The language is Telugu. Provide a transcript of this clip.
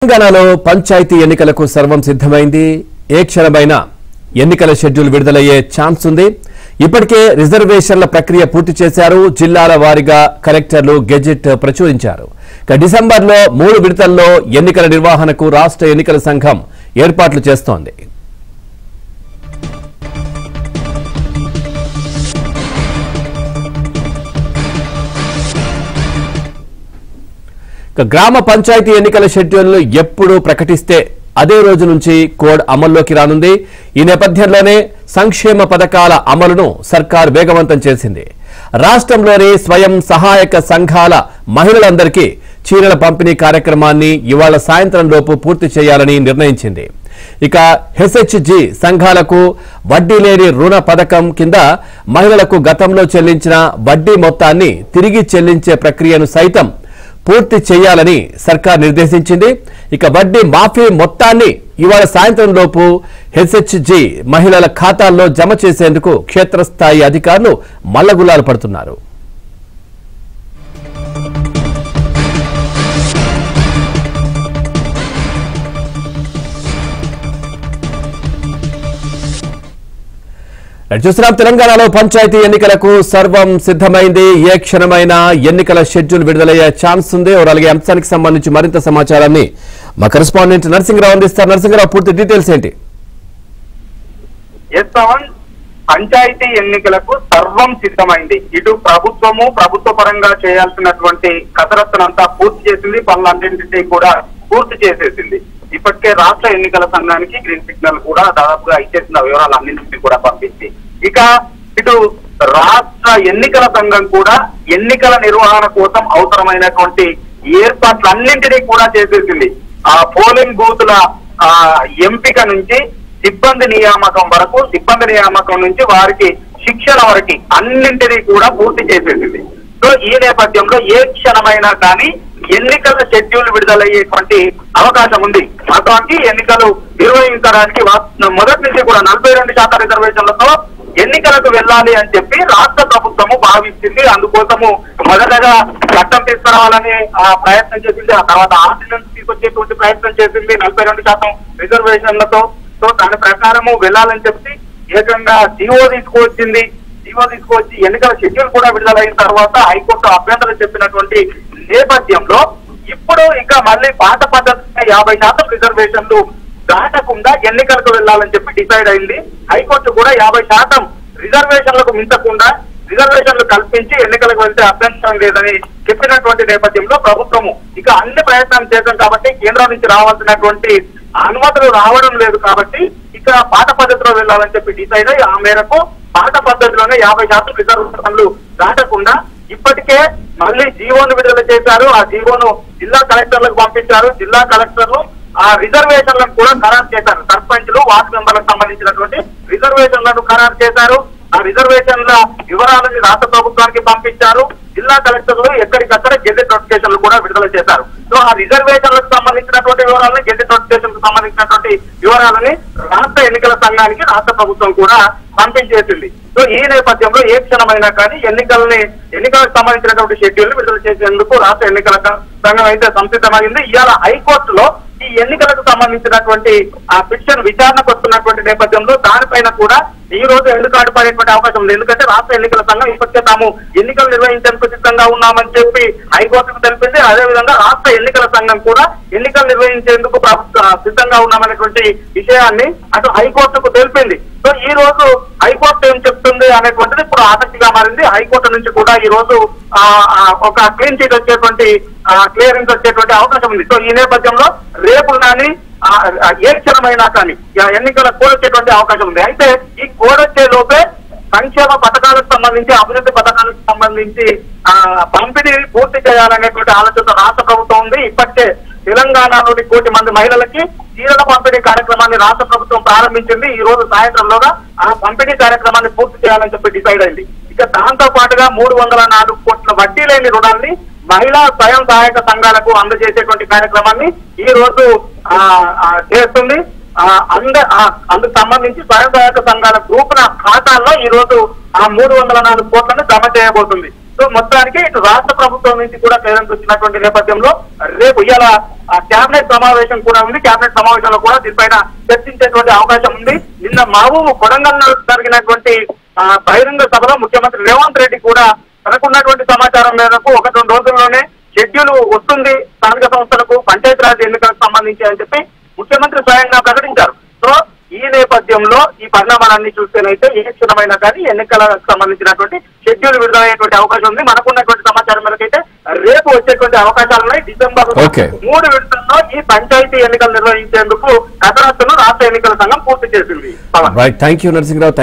తెలంగాణలో పంచాయతీ ఎన్నికలకు సర్వం సిద్ధమైంది. ఏ క్షణమైన ఎన్నికల షెడ్యూల్ విడుదలయ్యే ఛాన్స్ ఉంది. ఇప్పటికే రిజర్వేషన్ల ప్రక్రియ పూర్తి చేశారు. జిల్లాల వారీగా కలెక్టర్లు గెజెట్ ప్రచురించారు. డిసెంబర్లో 3 విడతల్లో ఎన్నికల నిర్వహణకు రాష్ట్ర ఎన్నికల సంఘం ఏర్పాట్లు చేస్తోంది. గ్రామ పంచాయతీ ఎన్నికల షెడ్యూల్ ఎప్పుడు ప్రకటిస్తే అదే రోజు నుంచి కోడ్ అమల్లోకి రానుంది. ఈ నేపథ్యంలోనే సంక్షేమ పథకాల అమలును సర్కార్ వేగవంతం చేసింది. రాష్ట్రంలోని స్వయం సహాయక సంఘాల మహిళలందరికీ చీరల పంపిణీ కార్యక్రమాన్ని ఇవాళ సాయంత్రం లోపు పూర్తి చేయాలని నిర్ణయించింది. ఇక హెచ్హెచ్జి సంఘాలకు వడ్డీ లేని రుణ పథకం కింద మహిళలకు గతంలో చెల్లించిన వడ్డీ మొత్తాన్ని తిరిగి చెల్లించే ప్రక్రియను సైతం పూర్తి చేయాలని సర్కార్ నిర్దేశించింది. ఇక వడ్డీ మాఫీ మొత్తాన్ని ఇవాళ సాయంత్రం లోపు హెచ్హెచ్జి మహిళల ఖాతాల్లో జమ చేసేందుకు క్షేత్రస్థాయి అధికారులు మల్లగుల్లాలు పడుతున్నారు. చూస్తున్నాం, తెలంగాణలో పంచాయతీ ఎన్నికలకు సర్వం సిద్ధమైంది. ఏ క్షణమైన ఎన్నికల షెడ్యూల్ విడుదలయ్యే ఛాన్స్ ఉంది. అలాగే అంశానికి సంబంధించి మరింత సమాచారాన్ని మా కరెస్పాండెంట్ నరసింహరావు అందిస్తారు. నరసింహరావు, పూర్తి డీటెయిల్స్ ఏంటి? పంచాయతీ ఎన్నికలకు సర్వం సిద్ధమైంది. ఇటు ప్రభుత్వ పరంగా చేయాల్సినటువంటి కసరత్తునంతా పూర్తి చేసింది. పనులన్నింటినీ కూడా పూర్తి చేసేసింది. ఇప్పటికే రాష్ట్ర ఎన్నికల సంఘానికి గ్రీన్ సిగ్నల్ కూడా దాదాపుగా ఇచ్చేసిన వివరాలన్నింటినీ కూడా పంపించి ఇక ఇటు రాష్ట్ర ఎన్నికల సంఘం కూడా ఎన్నికల నిర్వహణ కోసం అవసరమైనటువంటి ఏర్పాట్లన్నింటినీ కూడా చేసేసింది. ఆ పోలింగ్ బూతుల ఎంపిక నుంచి సిబ్బంది నియామకం వరకు, సిబ్బంది నియామకం నుంచి వారికి శిక్షణ వరకు అన్నింటినీ కూడా పూర్తి చేసేసింది. సో ఈ నేపథ్యంలో ఏ క్షణమైనా కానీ ఎన్నికల షెడ్యూల్ విడుదలయ్యేటువంటి అవకాశం ఉంది. వాస్తవానికి ఎన్నికలు నిర్వహించడానికి మొదటి నుంచి కూడా 42% రిజర్వేషన్లతో ఎన్నికలకు వెళ్ళాలి అని చెప్పి రాష్ట్ర ప్రభుత్వము భావించింది. అందుకోసము మొదటగా చట్టం తీసుకురావాలని ప్రయత్నం చేసింది. ఆ తర్వాత ఆర్డినెన్స్ తీసుకొచ్చేటువంటి ప్రయత్నం చేసింది 42% రిజర్వేషన్లతో. సో దాని ప్రకారము వెళ్ళాలని చెప్పి ఏకంగా జీవో తీసుకువచ్చింది. జీవో తీసుకువచ్చి ఎన్నికల షెడ్యూల్ కూడా విడుదలైన తర్వాత హైకోర్టు అభ్యంతరం చెప్పినటువంటి నేపథ్యంలో ఇప్పుడు ఇంకా మళ్ళీ పాత పద్ధతిగా 50% రిజర్వేషన్లు దాటకుండా ఎన్నికలకు వెళ్లాలని చెప్పి డిసైడ్ అయింది. హైకోర్టు కూడా 50% రిజర్వేషన్లకు మించకుండా రిజర్వేషన్లు కల్పించి ఎన్నికలకు వెళ్తే అభ్యంతరం లేదని చెప్పినటువంటి నేపథ్యంలో ప్రభుత్వము ఇక అన్ని ప్రయత్నాలు చేశాం కాబట్టి కేంద్రం నుంచి రావాల్సినటువంటి అనుమతులు రావడం లేదు కాబట్టి ఇక పాత పద్ధతిలో వెళ్లాలని చెప్పి డిసైడ్ అయ్యి ఆ మేరకు పాత పద్ధతిలోనే 50% రిజర్వేషన్లు దాటకుండా ఇప్పటికే మళ్ళీ జీవోను విడుదల చేశారు. ఆ జీవోను జిల్లా కలెక్టర్లకు పంపించారు. జిల్లా కలెక్టర్లు ఆ రిజర్వేషన్లను కూడా ఖరారు చేశారు. సర్పంచ్లు, వార్డు మెంబర్లకు సంబంధించినటువంటి రిజర్వేషన్లను ఖరారు చేశారు. ఆ రిజర్వేషన్ల వివరాలను రాష్ట్ర ప్రభుత్వానికి పంపించారు. జిల్లా కలెక్టర్లు ఎక్కడికక్కడ గెజెట్ నోటిఫికేషన్లు కూడా విడుదల చేశారు. సో ఆ రిజర్వేషన్లకు సంబంధించినటువంటి వివరాలను, గెజెట్ నోటిఫికేషన్ కు సంబంధించినటువంటి వివరాలని రాష్ట్ర ఎన్నికల సంఘానికి రాష్ట్ర ప్రభుత్వం కూడా పంపించేసింది. సో ఈ నేపథ్యంలో ఏ క్షణమైనా కానీ ఎన్నికలకు సంబంధించినటువంటి షెడ్యూల్ విడుదల చేసేందుకు రాష్ట్ర ఎన్నికల సంఘం అయితే సంసిద్ధమైంది. ఇవాళ హైకోర్టులో ఈ ఎన్నికలకు సంబంధించినటువంటి ఆ పిటిషన్ విచారణకు వస్తున్నటువంటి నేపథ్యంలో దానిపైన కూడా ఈ రోజు ఎందుకు పడేటువంటి అవకాశం ఉంది. ఎందుకంటే రాష్ట్ర ఎన్నికల సంఘం ఇప్పటికే తాము ఎన్నికలు నిర్వహించేందుకు సిద్ధంగా ఉన్నామని చెప్పి హైకోర్టుకు తెలిపింది. అదేవిధంగా రాష్ట్ర ఎన్నికల సంఘం కూడా ఎన్నికలు నిర్వహించేందుకు సిద్ధంగా ఉన్నామనేటువంటి విషయాన్ని అటు హైకోర్టుకు తెలిపింది. సో ఈ రోజు హైకోర్టు ఏం చెప్తుంది అనేటువంటిది ఇప్పుడు ఆసక్తిగా మారింది. హైకోర్టు నుంచి కూడా ఈ రోజు ఒక క్లీన్ చీట్ వచ్చేటువంటి క్లియరెన్స్ వచ్చేటువంటి అవకాశం ఉంది. సో ఈ నేపథ్యంలో రేపు కానీ ఏ క్షణమైనా కానీ ఎన్నికల కోడ్ వచ్చేటువంటి అవకాశం ఉంది. అయితే ఈ కోడ్ వచ్చే లోపే సంక్షేమ పథకాలకు సంబంధించి, అభివృద్ధి పథకాలకు సంబంధించి పంపిణీ పూర్తి చేయాలనేటువంటి ఆలోచన రాష్ట్ర ప్రభుత్వం ఉంది. ఇప్పటికే తెలంగాణలోని 1 కోటి మంది మహిళలకి చీరల పంపిణీ కార్యక్రమాన్ని రాష్ట్ర ప్రభుత్వం ప్రారంభించింది. ఈ రోజు సాయంత్రంలోగా ఆ పంపిణీ కార్యక్రమాన్ని పూర్తి చేయాలని చెప్పి డిసైడ్ అయింది. ఇక దాంతో పాటుగా 304 కోట్ల వడ్డీ లేని రుణాన్ని మహిళా స్వయం సహాయక సంఘాలకు అందజేసేటువంటి కార్యక్రమాన్ని ఈ రోజు చేస్తుంది. అందుకు సంబంధించి స్వయం సహాయక సంఘాల గ్రూపుల ఖాతాల్లో ఈ రోజు ఆ 304 కోట్లను జమ చేయబోతుంది. సో మొత్తానికి ఇటు రాష్ట్ర ప్రభుత్వం నుంచి కూడా క్లియరెన్స్ వచ్చినటువంటి నేపథ్యంలో రేపు ఇవాళ కేబినెట్ సమావేశం కూడా ఉంది. కేబినెట్ సమావేశంలో కూడా దీనిపైన చర్చించేటువంటి అవకాశం ఉంది. నిన్న మహబూబ్ కొడంగల్ జరిగినటువంటి బహిరంగ సభలో ముఖ్యమంత్రి రేవంత్ రెడ్డి కూడా తనకున్నటువంటి సమాచారం మేరకు 1-2 రోజుల్లోనే షెడ్యూల్ వస్తుంది స్థానిక సంస్థలకు పంచాయతీరాజ్ ఎన్నికలకు సంబంధించి అని చెప్పి ముఖ్యమంత్రి స్వయంగా ప్రకటించారు. సో ఈ నేపథ్యంలో ఈ పరిణామాలన్నీ చూస్తేనైతే ఏ క్షణమైనా కానీ ఎన్నికలకు సంబంధించినటువంటి షెడ్యూల్ విడుదలయ్యేటువంటి అవకాశం ఉంది. మనకున్నటువంటి సమాచారం మేరకు అయితే రేపు వచ్చేటువంటి అవకాశాలు ఉన్నాయి. డిసెంబర్ 3 విడతల్లో ఈ పంచాయతీ ఎన్నికలు నిర్వహించేందుకు కసరత్తును రాష్ట్ర ఎన్నికల సంఘం పూర్తి చేసింది. Thank you Narasimharao.